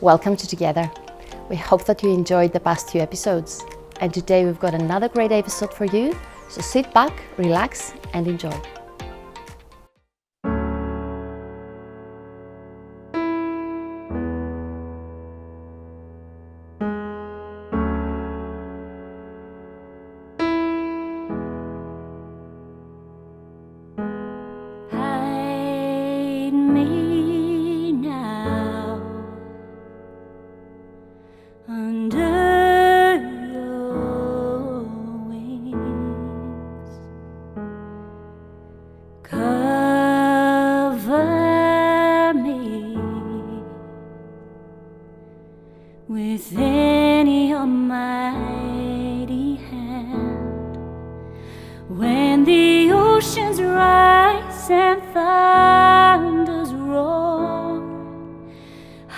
Welcome to Together. We hope that you enjoyed the past 2 episodes. And today we've got another great episode for you. So sit back, relax, and enjoy. Within your mighty hand, when the oceans rise and thunders roar,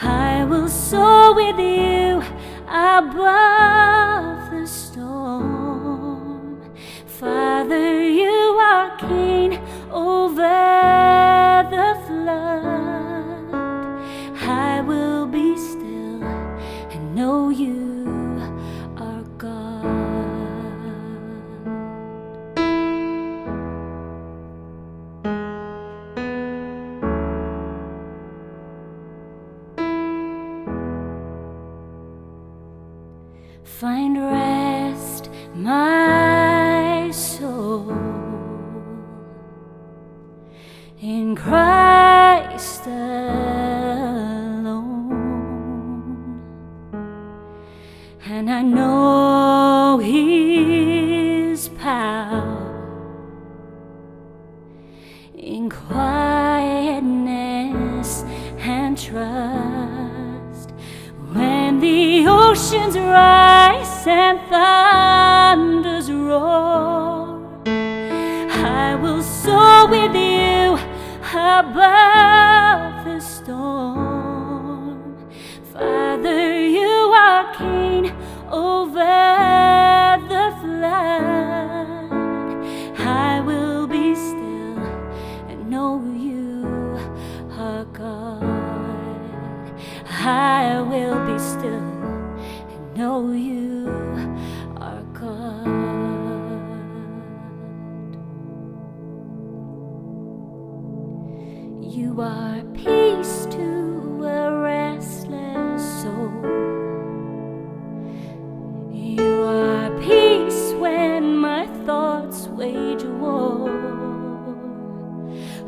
I will soar with you above the storm. Father, you are king over the flood. I will be still and know you are God. Find rest, my soul, in Christ alone, and I know His power in quietness and trust. When the oceans rise and thunders roar, I will soar with you above the storm. Father, you are king over the flood. I will be still and know you are God. I will be still and know you are God. You are peace to a restless soul. You are peace when my thoughts wage war.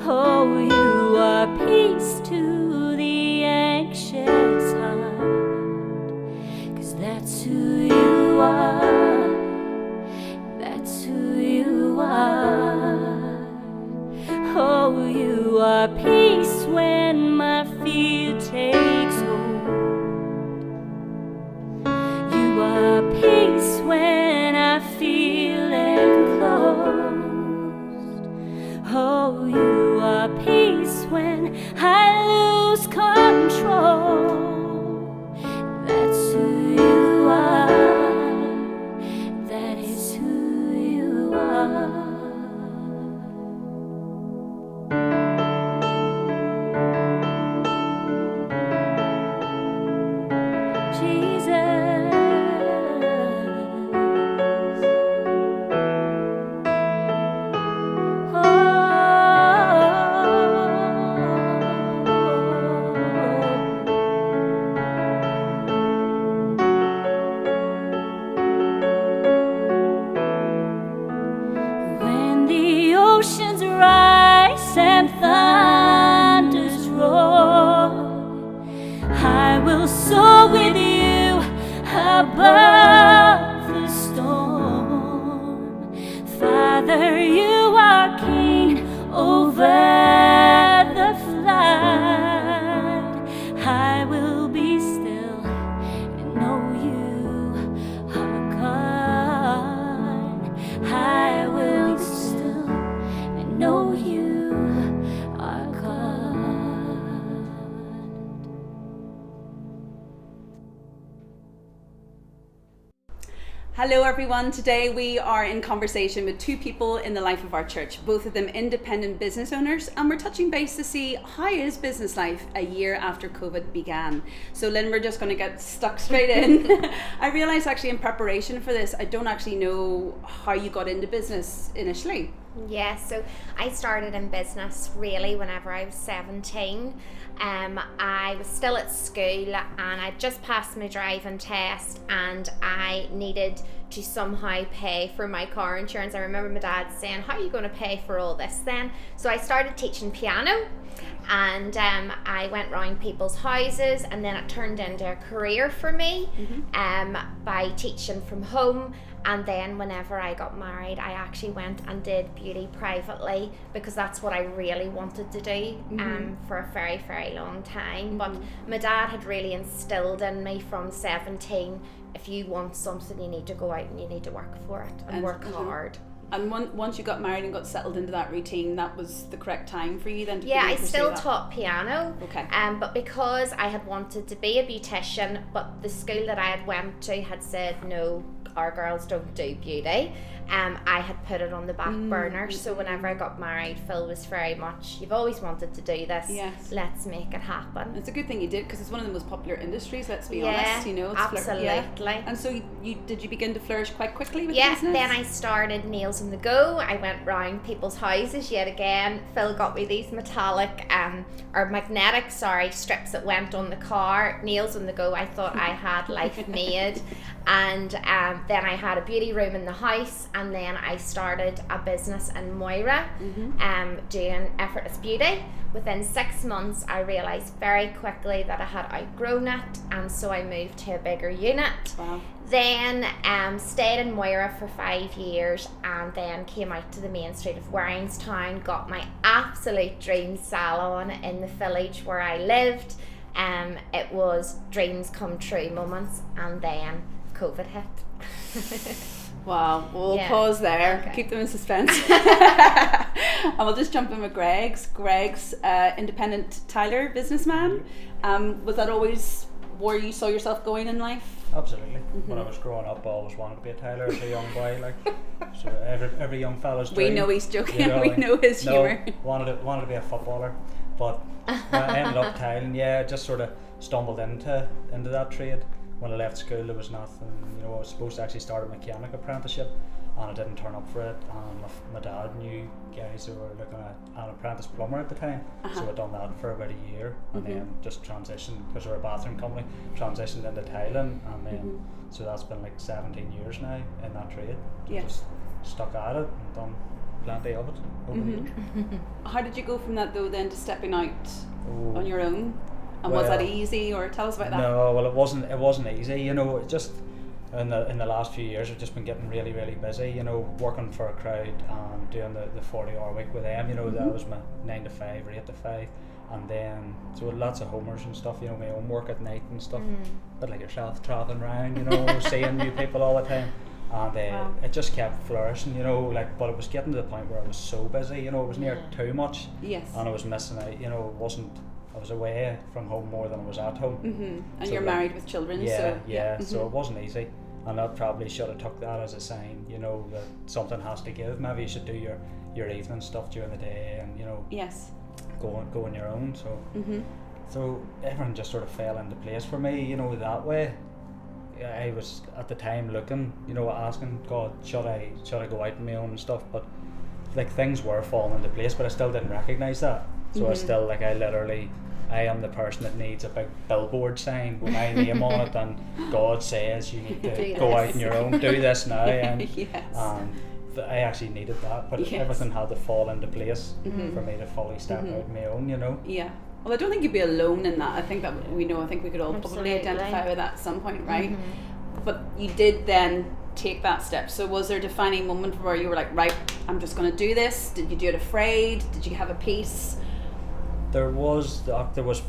Oh, you are peace to the anxious heart, 'cause that's who you are. That's who you are. Oh, you are peace when my fear takes hold. You are peace when I feel enclosed. Oh, you are peace when I lose control. That's who you are. That is who you are. Oceans rise and thunders roar, I will soar with you above the storm. Father, you are king over the flood. I will be still and know you are God. I will be still, know you are Hello everyone, today we are in conversation with two people in the life of our church, both of them independent business owners, and we're touching base to see how is business life a year after COVID began. So Lynne, we're just going to get stuck straight in. I realised actually in preparation for this, I don't actually know how you got into business initially. Yeah, so I started in business really whenever I was 17. I was still at school and I'd just passed my driving test and I needed to somehow pay for my car insurance. I remember my dad saying, how are you going to pay for all this then? So I started teaching piano and I went round people's houses, and then it turned into a career for me by teaching from home. And then whenever I got married, I actually went and did beauty privately because that's what I really wanted to do for a very, very long time. But my dad had really instilled in me from 17, if you want something, you need to go out and you need to work for it and work hard. And once you got married and got settled into that routine, that was the correct time for you then to I still that? taught piano. Okay. But because I had wanted to be a beautician, but the school that I had went to had said no, our girls don't do beauty. I had put it on the back burner. So whenever I got married, Phil was very much, you've always wanted to do this. Yes. Let's make it happen. It's a good thing you did because it's one of the most popular industries, let's be honest. You know, it's absolutely. And so did you begin to flourish quite quickly with business? Then I started Nails on the Go. I went round people's houses yet again. Phil got me these metallic magnetic strips that went on the car. Nails on the Go, I thought I had life made. And then I had a beauty room in the house, and then I started a business in Moira doing effortless beauty. Within 6 months I realised very quickly that I had outgrown it, and so I moved to a bigger unit. Wow. Then stayed in Moira for 5 years, and then came out to the main street of Warringstown, got my absolute dream salon in the village where I lived. It was dreams come true moments, and then COVID hit. Wow, we'll pause there, Okay. keep them in suspense. And we'll just jump in with Gregs. Gregs, independent Tyler businessman. Was that always where you saw yourself going in life? Absolutely. When I was growing up, I always wanted to be a tailor as a young boy. So every young fella's dream. We know he's joking, you know, we know his humour. wanted to be a footballer, but when I ended up tiling, just sort of stumbled into that trade. When I left school, there was nothing, I was supposed to actually start a mechanic apprenticeship, and I didn't turn up for it, and my dad knew guys who were looking at an apprentice plumber at the time, so I'd done that for about a year, and then just transitioned, because we're a bathroom company, transitioned into tiling, and then, so that's been like 17 years now in that trade. Just stuck at it and done plenty of it over the years. How did you go from that though then to stepping out on your own? And was that easy, or tell us about that? No, well, it wasn't easy. It just in the last few years, I've just been getting really, really busy. Working for a crowd and doing the 40-hour week with them. That was my 9 to 5 or 8 to 5, and then so lots of homers and stuff. My own work at night and stuff. But like yourself, traveling around, seeing new people all the time. And it just kept flourishing, but it was getting to the point where I was so busy, it was near too much. Yes. And I was missing out, I was away from home more than I was at home. And so you're married with children, so it wasn't easy. And I probably should have took that as a sign, that something has to give. Maybe you should do your evening stuff during the day and, yes, go on your own. So so everything just sort of fell into place for me, that way. I was at the time looking, asking God, should I go out on my own and stuff, but like things were falling into place, but I still didn't recognise that. So I still I am the person that needs a big billboard sign with my name on it, and God says you need to go out on your own, do this now, and I actually needed that, but everything had to fall into place for me to fully step out on my own, Yeah. Well, I don't think you'd be alone in that. I think we could all probably identify with that at some point, right? But you did then take that step. So was there a defining moment where you were like, right, I'm just going to do this? Did you do it afraid? Did you have a peace? There was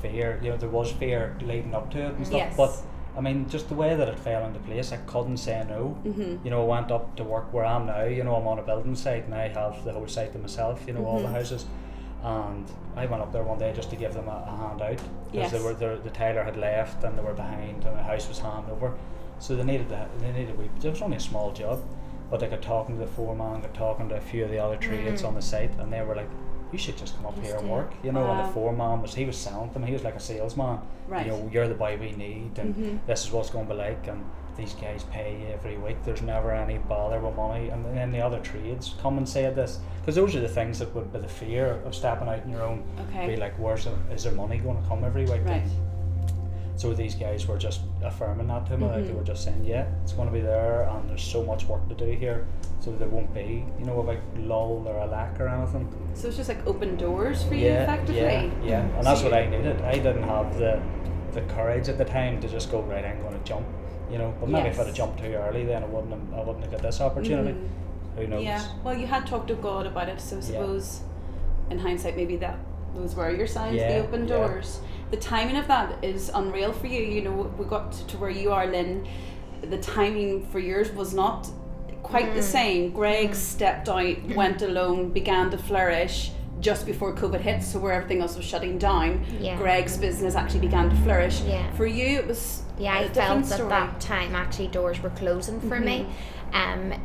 fear, there was fear leading up to it and stuff, but I mean, just the way that it fell into place, I couldn't say no. I went up to work where I am now, I'm on a building site and I have the whole site to myself, all the houses, and I went up there one day just to give them a hand out, because the tailor had left and they were behind and the house was handed over, So they needed it was only a small job, but they got talking to the foreman, got talking to a few of the other trades on the site, and they were like, you should just come up here and work, you know. And the foreman he was selling them, he was like a salesman, Right. you know, you're the boy we need, and this is what's going to be like, and these guys pay you every week, there's never any bother with money. And then the other trades come and say this, because those are the things that would be the fear of stepping out on your own. Okay. Be like, is there money going to come every week? Right. So these guys were just affirming that to me, like they were just saying, yeah, it's going to be there, and there's so much work to do here, so there won't be, you know, a big lull or a lack or anything. So it's just like open doors for you, effectively. Yeah, and that's what I needed. I didn't have the courage at the time to just go, right, I'm going to jump, you know. But maybe if I'd have jumped too early, then I wouldn't have got this opportunity. Who knows? Yeah. Well, you had talked to God about it, so I suppose in hindsight, maybe those were your signs, the open doors. The timing of that is unreal for you. You know, we got to where you are, Lynn. The timing for yours was not quite the same. Greg stepped out, went alone, began to flourish just before COVID hit, so where everything else was shutting down, Greg's business actually began to flourish. For you, it was I different felt story. at that time actually doors were closing for me.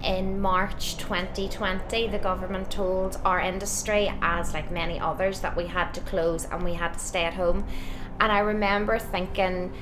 In March 2020, the government told our industry, as like many others, that we had to close and we had to stay at home. And I remember thinking,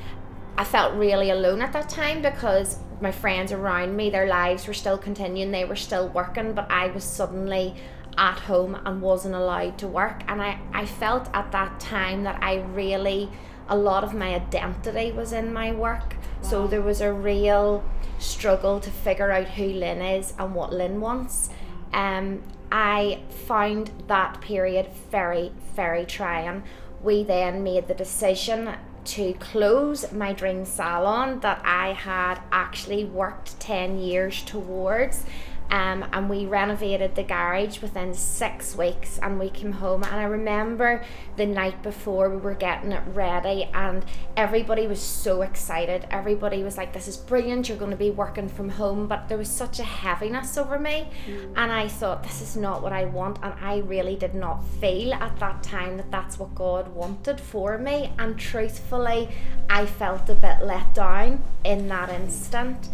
I felt really alone at that time, because my friends around me, their lives were still continuing, they were still working, but I was suddenly at home and wasn't allowed to work. And I felt at that time that a lot of my identity was in my work. So there was a real struggle to figure out who Lynn is and what Lynn wants. I found that period very, very trying. We then made the decision to close my dream salon that I had actually worked 10 years towards. And we renovated the garage within 6 weeks, and we came home, and I remember the night before we were getting it ready, and everybody was so excited. Everybody was like, this is brilliant, you're going to be working from home. But there was such a heaviness over me, and I thought, this is not what I want. And I really did not feel at that time that that's what God wanted for me, and truthfully I felt a bit let down in that instant.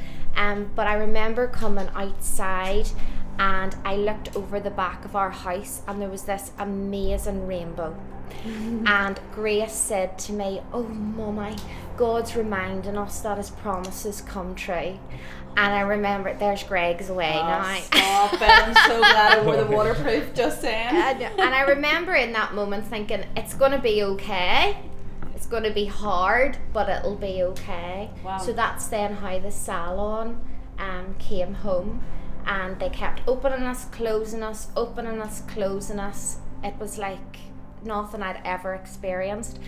But I remember coming outside, and I looked over the back of our house, and there was this amazing rainbow. And Grace said to me, oh Mummy, God's reminding us that his promises come true. And I remember, there's Greg's away now. Stop it, I'm so glad I wore the waterproof, just saying. And I remember in that moment thinking, it's going to be okay. It's going to be hard, but it'll be okay. Wow. So that's then how the salon came home, and they kept opening us, closing us, opening us, closing us. It was like nothing I'd ever experienced.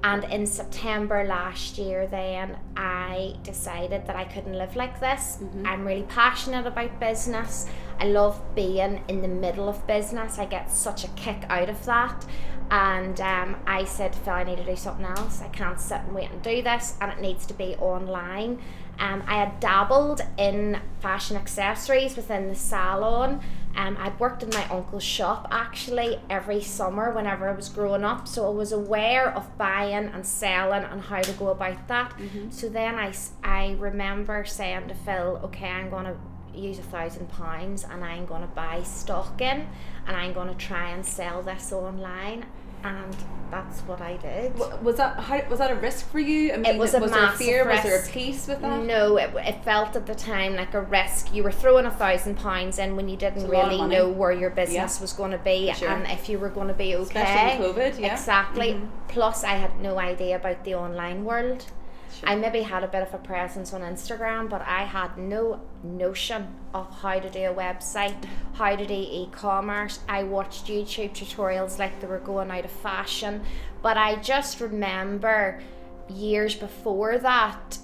And in September last year then, I decided that I couldn't live like this. I'm really passionate about business. I love being in the middle of business. I get such a kick out of that. And I said to Phil, I need to do something else. I can't sit and wait and do this, and it needs to be online. I had dabbled in fashion accessories within the salon. I'd worked in my uncle's shop actually every summer whenever I was growing up, so I was aware of buying and selling and how to go about that. So then I remember saying to Phil, okay, I'm going to use £1,000 and I'm going to buy stock in, and I'm going to try and sell this online. And that's what I did. Was that a risk for you? I mean, it was a was massive there a fear? risk. Was there a peace with that? No, it felt at the time like a risk. You were throwing £1,000 in when you didn't It's a lot of really money. know where your business was going to be, Sure. and if you were going to be okay. Especially in COVID, yeah. Exactly. Plus, I had no idea about the online world. Sure. I maybe had a bit of a presence on Instagram, but I had no notion of how to do a website, how to do e-commerce. I watched YouTube tutorials like they were going out of fashion, but I just remember years before that,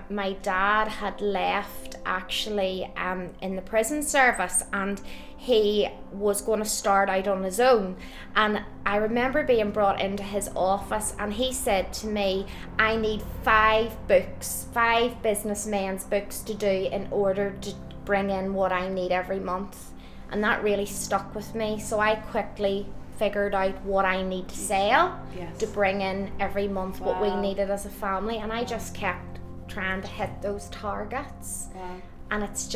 my dad had left actually in the prison service, and he was going to start out on his own. And I remember being brought into his office, and he said to me, I need 5 businessmen's books to do in order to bring in what I need every month. And that really stuck with me, so I quickly figured out what I need to sell to bring in every month what we needed as a family, and I just kept trying to hit those targets. Wow. And it's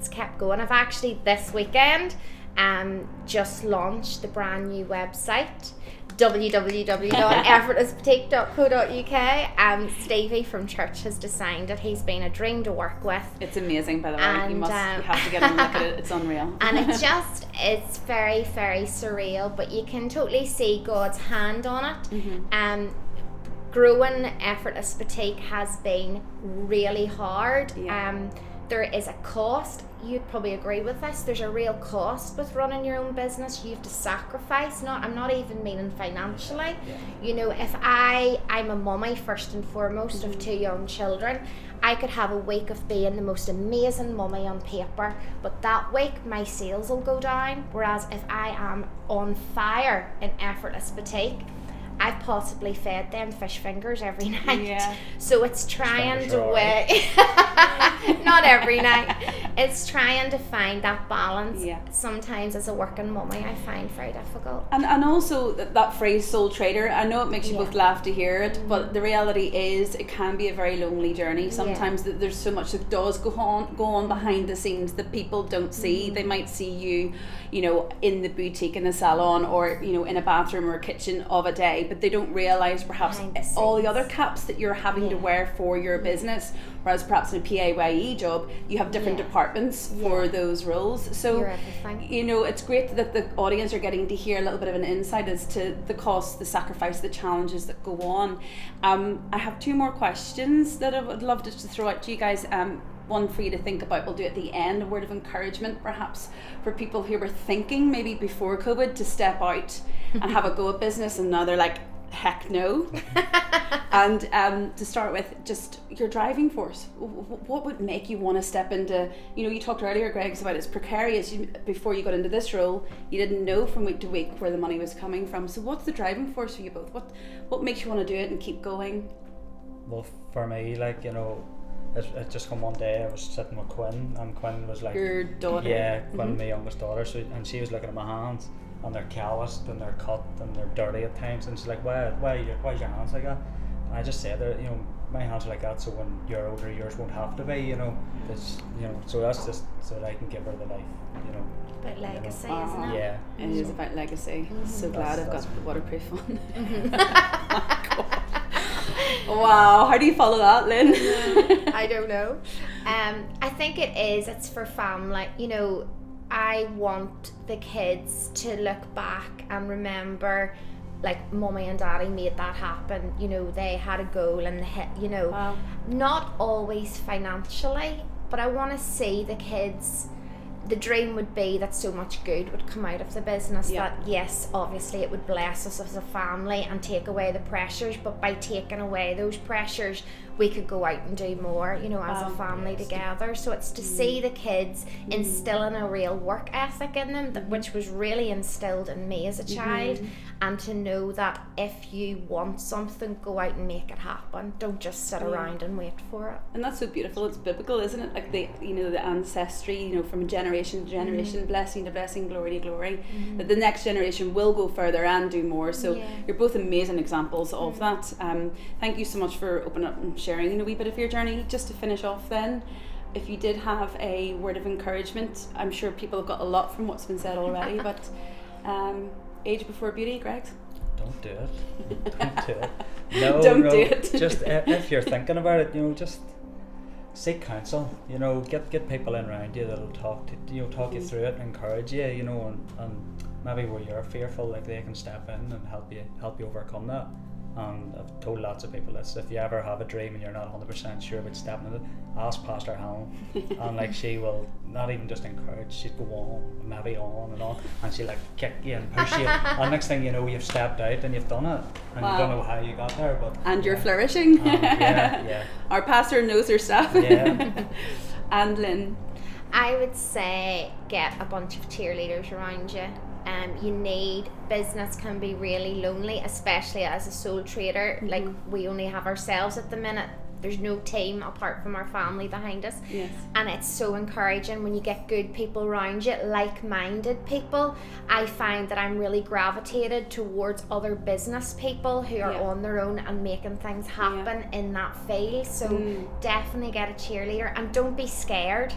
kept going. I've actually this weekend just launched the brand new website, www.effortlessboutique.co.uk. Stevie from church has designed it. He's been a dream to work with. It's amazing, by the way. And, you have to get and look at it. It's unreal. And it's very, very surreal, but you can totally see God's hand on it. Mm-hmm. Growing Effortless Boutique has been really hard. Yeah. There is a cost. You'd probably agree with this. There's a real cost with running your own business. You have to sacrifice. I'm not even meaning financially. Yeah. You know, if I'm a mummy first and foremost of 2 young children, I could have a week of being the most amazing mummy on paper, but that week my sales will go down. Whereas if I am on fire in Effortless Boutique, I've possibly fed them fish fingers every night. Yeah. So it's trying to right. weigh not every night. It's trying to find that balance. Yeah. Sometimes as a working mummy I find very difficult. And also that phrase sole trader, I know it makes you Yeah. both laugh to hear it, but the reality is it can be a very lonely journey. Sometimes there's so much that does go on behind the scenes that people don't see. They might see you, you know, in the boutique, in the salon, or, you know, in a bathroom or a kitchen of a day, but they don't realise perhaps Behind the all the scenes. other caps that you're having to Yeah. wear for your business. Whereas perhaps in a PAYE job, you have different Yeah. departments for Yeah. those roles. So, You're everything. you know, it's great that the audience are getting to hear a little bit of an insight as to the cost, the sacrifice, the challenges that go on. I have 2 more questions that I would love to just throw out to you guys. One for you to think about, we'll do at the end, a word of encouragement perhaps for people who were thinking maybe before COVID to step out and have a go at business, and now they're like, heck no. And to start with, just your driving force. What would make you want to step into, you know, you talked earlier, Gregs, about it's precarious. Before you got into this role, you didn't know from week to week where the money was coming from. So what's the driving force for you both? What makes you want to do it and keep going? Well, for me, like, you know, it just come one day, I was sitting with Quinn, and Quinn was like, Your daughter? Yeah, Quinn, my youngest daughter, and she was looking at my hands, and they're calloused and they're cut and they're dirty at times, and she's like, why's your hands like that? And I just said that, you know, my hands are like that, so when you're older, yours won't have to be, you know. It's, you know, so that's just so that I can give her the life, you know. But legacy, know. isn't it? Yeah. It is about legacy. So glad I've got the waterproof one. Wow, how do you follow that, Lynn? I don't know. I think it's for family. You know, I want the kids to look back and remember, like, mummy and daddy made that happen. You know, they had a goal and you know, Wow. not always financially, but I want to see the kids. The dream would be that so much good would come out of the business, Yeah. that yes, obviously it would bless us as a family and take away the pressures, but by taking away those pressures we could go out and do more, you know, as Wow. a family together. So it's to see the kids instilling a real work ethic in them, which was really instilled in me as a child, and to know that if you want something, go out and make it happen. Don't just sit around and wait for it. And that's so beautiful. It's biblical, isn't it? Like the ancestry, you know, from generation to generation, blessing to blessing, glory to glory. That the next generation will go further and do more. So Yeah. you're both amazing examples of that. Thank you so much for opening up and sharing a wee bit of your journey. Just to finish off, then, if you did have a word of encouragement, I'm sure people have got a lot from what's been said already. But age before beauty, Gregs? Don't do it. Don't do it. No, Don't no. do it. Just if you're thinking about it, you know, just seek counsel. You know, get people in around you that'll talk you through it and encourage you. You know, and maybe where you're fearful, like, they can step in and help you overcome that. And I've told lots of people this: if you ever have a dream and you're not 100% sure about stepping into it, ask Pastor Helen, and like, she will not even just encourage, she'd go on, maybe on and on, and she'll like kick you and push you, and next thing you know, you've stepped out and you've done it, and Wow. you don't know how you got there, but And you're flourishing. yeah. Our pastor knows her stuff. Yeah. And Lynn? I would say get a bunch of cheerleaders around you. Business can be really lonely, especially as a sole trader. Like, we only have ourselves at the minute. there's no team apart from our family behind us. Yes. And it's so encouraging when you get good people around you, like-minded people. I find that I'm really gravitated towards other business people who are on their own and making things happen in that field. So definitely get a cheerleader, and don't be scared.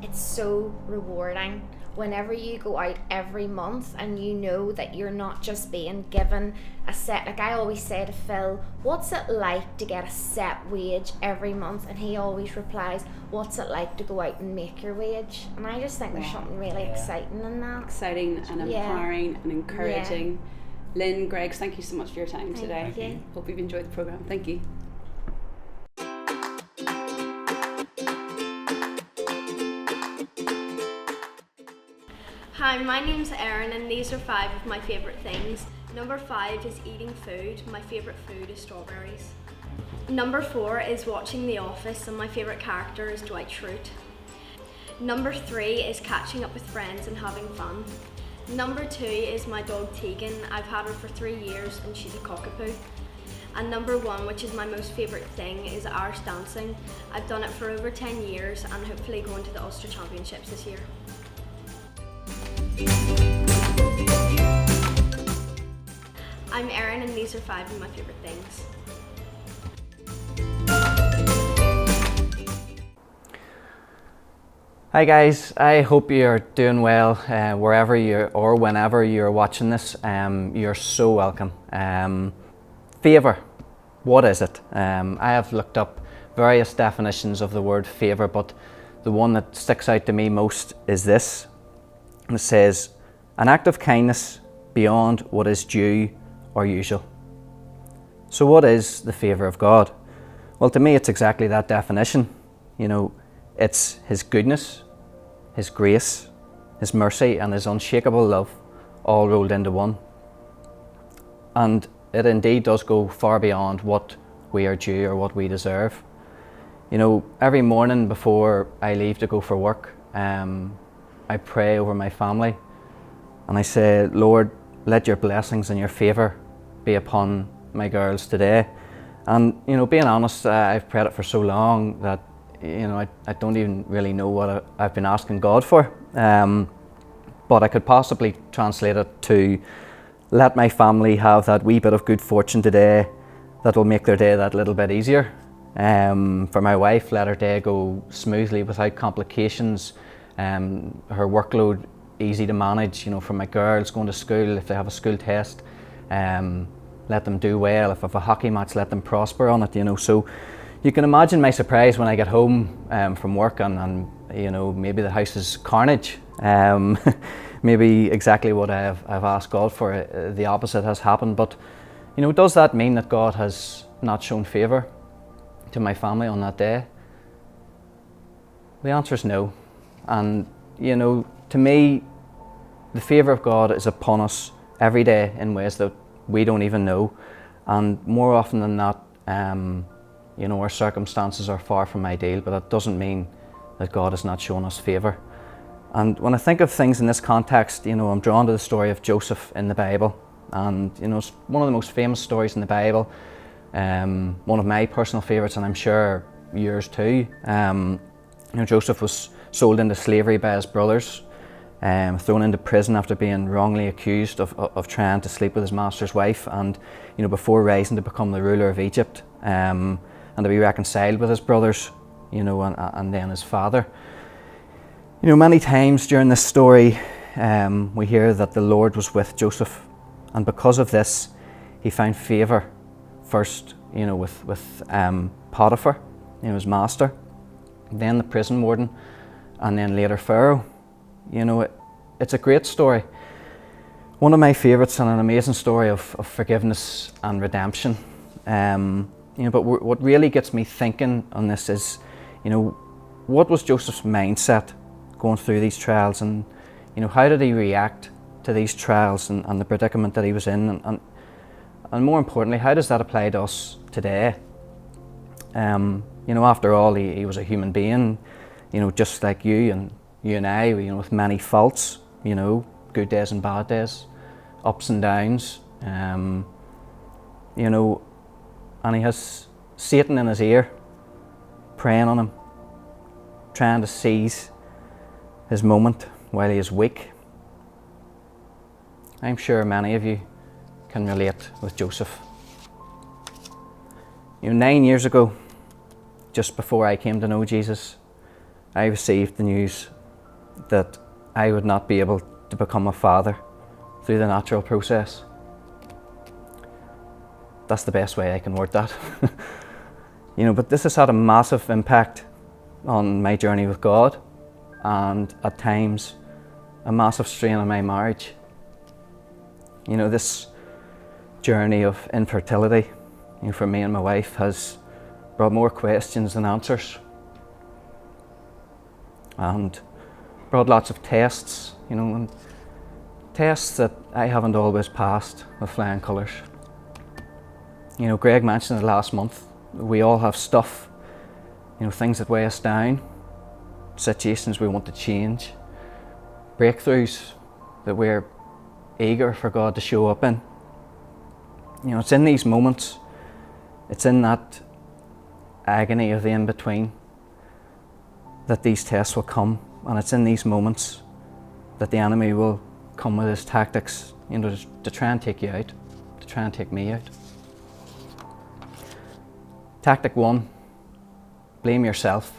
It's so rewarding whenever you go out every month and you know that you're not just being given a set, like I always say to Phil, what's it like to get a set wage every month? And he always replies, what's it like to go out and make your wage? And I just think there's something really exciting in that. Exciting and empowering and encouraging. Lynne, Gregs, thank you so much for your time today. Thank you. Hope you've enjoyed the programme. Thank you. Hi, my name's Erin, and these are 5 of my favourite things. Number 5 is eating food. My favourite food is strawberries. Number 4 is watching The Office, and my favourite character is Dwight Schrute. Number 3 is catching up with friends and having fun. Number 2 is my dog Tegan. I've had her for 3 years and she's a cockapoo. And number 1, which is my most favourite thing, is Irish dancing. I've done it for over 10 years and hopefully going to the Ulster Championships this year. I'm Erin, and these are 5 of my favourite things. Hi guys, I hope you're doing well wherever you or whenever you're watching this. You're so welcome. Favour, what is it? I have looked up various definitions of the word favour, but the one that sticks out to me most is this. It says, an act of kindness beyond what is due or usual. So what is the favour of God? Well, to me it's exactly that definition. You know, it's His goodness, His grace, His mercy and His unshakable love all rolled into one. And it indeed does go far beyond what we are due or what we deserve. You know, every morning before I leave to go for work, I pray over my family and I say, Lord, let your blessings and your favour be upon my girls today. And, you know, being honest, I've prayed it for so long that, you know, I don't even really know what I've been asking God for. But I could possibly translate it to let my family have that wee bit of good fortune today that will make their day that little bit easier. For my wife, let her day go smoothly without complications. Her workload easy to manage, you know, for my girls going to school, if they have a school test, let them do well. If I have a hockey match, let them prosper on it, you know. So you can imagine my surprise when I get home from work and you know, maybe the house is carnage. Maybe exactly what I've asked God for, the opposite has happened. But, you know, does that mean that God has not shown favour to my family on that day? The answer is no. And, you know, to me, the favour of God is upon us every day in ways that we don't even know. And more often than not, you know, our circumstances are far from ideal, but that doesn't mean that God has not shown us favour. And when I think of things in this context, you know, I'm drawn to the story of Joseph in the Bible. And, you know, it's one of the most famous stories in the Bible. One of my personal favourites, and I'm sure yours too. You know, Joseph was sold into slavery by his brothers, thrown into prison after being wrongly accused of trying to sleep with his master's wife, and, you know, before rising to become the ruler of Egypt, and to be reconciled with his brothers, you know, and then his father. You know, many times during this story, we hear that the Lord was with Joseph, and because of this, he found favour first, you know, with Potiphar, you know, his master, then the prison warden, and then later Pharaoh. You know, it's a great story. One of my favourites, and an amazing story of forgiveness and redemption. You know, but what really gets me thinking on this is, you know, what was Joseph's mindset going through these trials, and, you know, how did he react to these trials and the predicament that he was in, and more importantly, how does that apply to us today? You know, after all, he was a human being, you know, just like you and I, you know, with many faults, you know, good days and bad days, ups and downs, you know, and he has Satan in his ear preying on him, trying to seize his moment while he is weak. I'm sure many of you can relate with Joseph. 9 years ago, just before I came to know Jesus, I received the news that I would not be able to become a father through the natural process. That's the best way I can word that. But this has had a massive impact on my journey with God, and at times a massive strain on my marriage. This journey of infertility, for me and my wife, has brought more questions than answers, and brought lots of tests, and tests that I haven't always passed with flying colours. Greg mentioned it last month. We all have stuff, things that weigh us down, situations we want to change, breakthroughs that we're eager for God to show up in. It's in these moments, it's in that agony of the in-between that these tests will come, and it's in these moments that the enemy will come with his tactics, to try and take you out, to try and take me out. Tactic 1, blame yourself.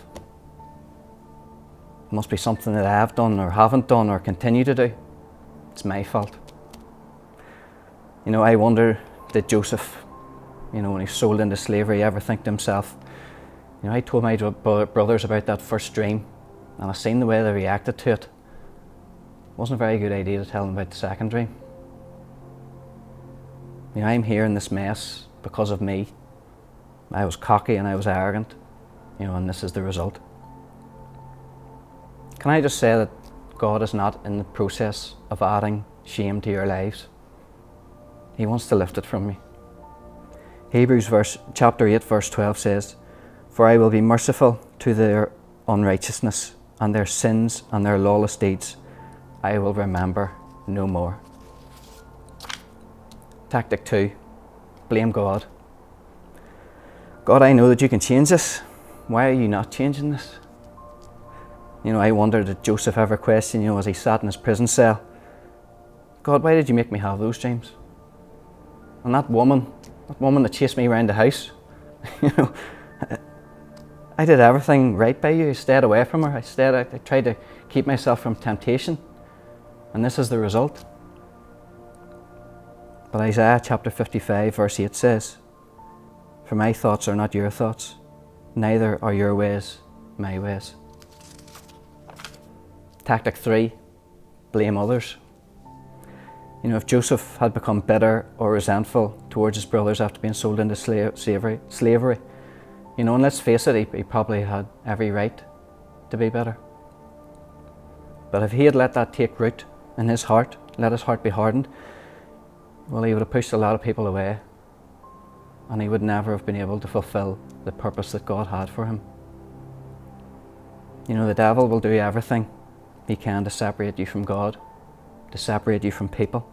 It must be something that I have done or haven't done or continue to do. It's my fault. I wonder, did Joseph, when he was sold into slavery, ever think to himself, I told my brothers about that first dream, and I seen the way they reacted to it. It wasn't a very good idea to tell them about the second dream. I'm here in this mess because of me. I was cocky and I was arrogant, and this is the result. Can I just say that God is not in the process of adding shame to your lives? He wants to lift it from you. Hebrews chapter 8 verse 12 says, "For I will be merciful to their unrighteousness, and their sins and their lawless deeds I will remember no more." Tactic 2, blame God. God, I know that you can change this. Why are you not changing this? I wonder, did Joseph ever question, as he sat in his prison cell, God, why did you make me have those dreams? And that woman that chased me around the house, I did everything right by you. I stayed away from her. I tried to keep myself from temptation. And this is the result. But Isaiah chapter 55 verse 8 says, "For my thoughts are not your thoughts, neither are your ways my ways." Tactic 3, blame others. If Joseph had become bitter or resentful towards his brothers after being sold into slavery, and let's face it, he probably had every right to be bitter. But if he had let that take root in his heart, let his heart be hardened, well, he would have pushed a lot of people away, and he would never have been able to fulfill the purpose that God had for him. The devil will do everything he can to separate you from God, to separate you from people,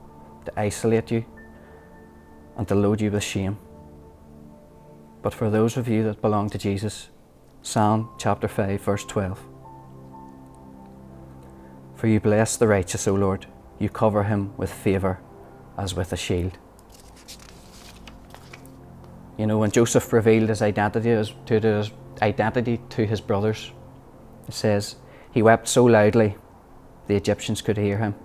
to isolate you, and to load you with shame. But for those of you that belong to Jesus, Psalm chapter 5 verse 12, "For you bless the righteous, O Lord, you cover him with favour as with a shield." When Joseph revealed his identity to his brothers, it says, he wept so loudly the Egyptians could hear him.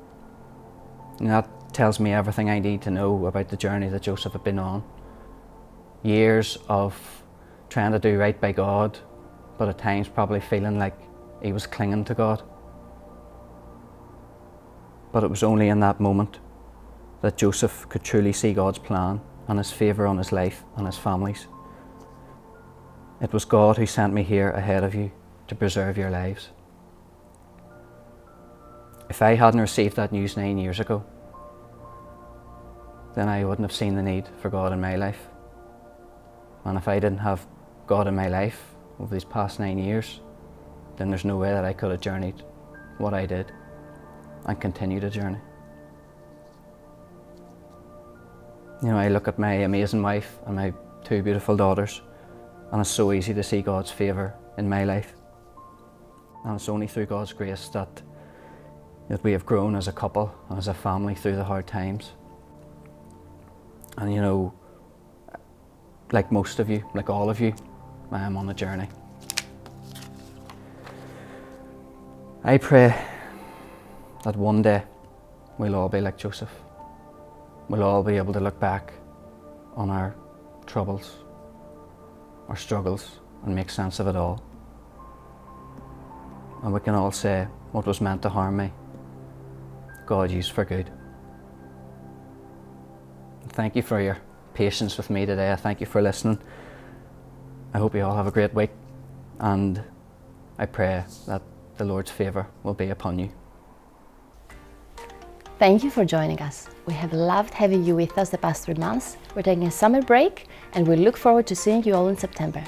And that tells me everything I need to know about the journey that Joseph had been on. Years of trying to do right by God, but at times probably feeling like he was clinging to God. But it was only in that moment that Joseph could truly see God's plan and his favour on his life and his family's. It was God who sent me here ahead of you to preserve your lives. If I hadn't received that news 9 years ago, then I wouldn't have seen the need for God in my life. And if I didn't have God in my life over these past 9 years, then there's no way that I could have journeyed what I did and continue to journey. I look at my amazing wife and my 2 beautiful daughters, and it's so easy to see God's favour in my life. And it's only through God's grace that we have grown as a couple, as a family through the hard times. And you know, like most of you, like all of you, I am on a journey. I pray that one day we'll all be like Joseph. We'll all be able to look back on our troubles, our struggles, and make sense of it all. And we can all say, what was meant to harm me, God used for good. Thank you for your patience with me today. I thank you for listening. I hope you all have a great week, and I pray that the Lord's favour will be upon you. Thank you for joining us. We have loved having you with us the past 3 months. We're taking a summer break and we look forward to seeing you all in September.